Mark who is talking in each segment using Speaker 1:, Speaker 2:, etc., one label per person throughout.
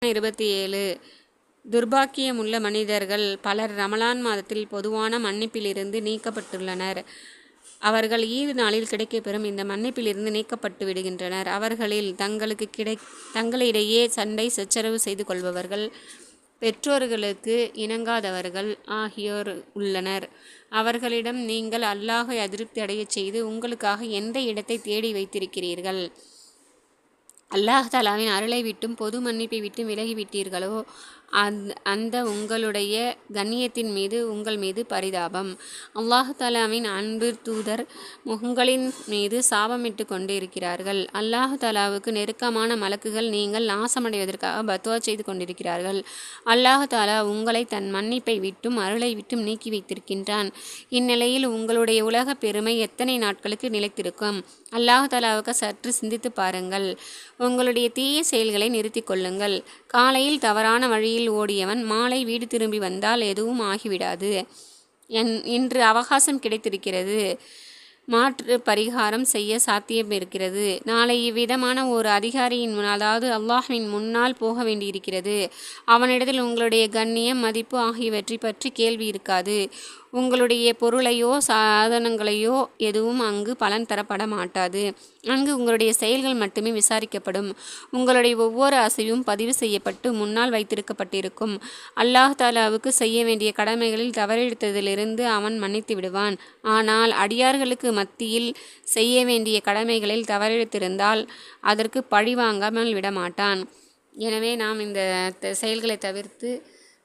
Speaker 1: 27 துர்பாக்கியமுள்ள மனிதர்கள் பலர் ரமலான் மாதத்தில் பொதுவான மன்னிப்பிலிருந்து நீக்கப்பட்டுள்ளனர். அவர்கள் ஈது நாளில் கிடைக்கப்பெறும் இந்த மன்னிப்பிலிருந்து நீக்கப்பட்டு விடுகின்றனர். அவர்களில் தங்களிடையே சண்டை சச்சரவு செய்து கொள்பவர்கள், பெற்றோர்களுக்கு இணங்காதவர்கள் ஆகியோர் உள்ளனர். அவர்களிடம் நீங்கள் அல்லாஹை அதிருப்தி அடையச் செய்து உங்களுக்காக எந்த இடத்தை தேடி வைத்திருக்கிறீர்கள்? அல்லாஹ் தஆலாவின் அருளை விட்டும் பொது மன்னிப்பை விட்டும் விலகிவிட்டீர்களோ அந்த உங்களுடைய கண்ணியத்தின் மீது உங்கள் மீது பரிதாபம். அல்லாஹ் தஆலாவின் அன்பு தூதர் உங்களின் மீது சாபமிட்டு கொண்டு இருக்கிறார்கள். அல்லாஹ் தஆலாவுக்கு நெருக்கமான மலக்குகள் நீங்கள் நாசமடைவதற்காக பத்வா செய்து கொண்டிருக்கிறார்கள். அல்லாஹ் தஆலா உங்களை தன் மன்னிப்பை விட்டும் அருளை விட்டும் நீக்கி வைத்திருக்கின்றான். இந்நிலையில் உங்களுடைய உலக பெருமை எத்தனை நாட்களுக்கு நிலைத்திருக்கும்? அல்லாஹ் தஆலாவுக்கு சற்று சிந்தித்து பாருங்கள். உங்களுடைய தீய செயல்களை நிறுத்திக் கொள்ளுங்கள். காலையில் தவறான வழியில் ஓடியவன் மாலை வீடு திரும்பி வந்தால் எதுவும் ஆகிவிடாது. இன்று அவகாசம் கிடைத்திருக்கிறது, மாற்று பரிகாரம் செய்ய சாத்தியம் இருக்கிறது. நாளை இவ்விதமான ஒரு அதிகாரியின் அதாவது அல்லாஹ்வின் முன்னால் போக வேண்டியிருக்கிறது. அவனிடத்தில் உங்களுடைய கண்ணியம் மதிப்பு ஆகியவற்றை பற்றி கேள்வி இருக்காது. உங்களுடைய பொருளையோ சாதனங்களையோ எதுவும் அங்கு பலன் தரப்பட மாட்டாது. அங்கு உங்களுடைய செயல்கள் மட்டுமே விசாரிக்கப்படும். உங்களுடைய ஒவ்வொரு அசைவும் பதிவு செய்யப்பட்டு முன்னால் வைத்திருக்கப்பட்டிருக்கும். அல்லாஹ் தஆலாவுக்கு செய்ய வேண்டிய கடமைகளில் தவறெடுத்ததிலிருந்து அவன் மன்னித்து விடுவான். ஆனால் அடியார்களுக்கு மத்தியில் செய்ய வேண்டிய கடமைகளில் தவறெடுத்திருந்தால் அதற்கு பழி வாங்காமல் விடமாட்டான். எனவே நாம் இந்த செயல்களை தவிர்த்து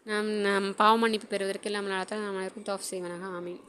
Speaker 1: நாம் பாவ மன்னிப்பு பெறுவதற்கு எல்லாம் நாம் அனைவருக்கும் தௌஃபீக் செய்வானாக. ஆமீன்.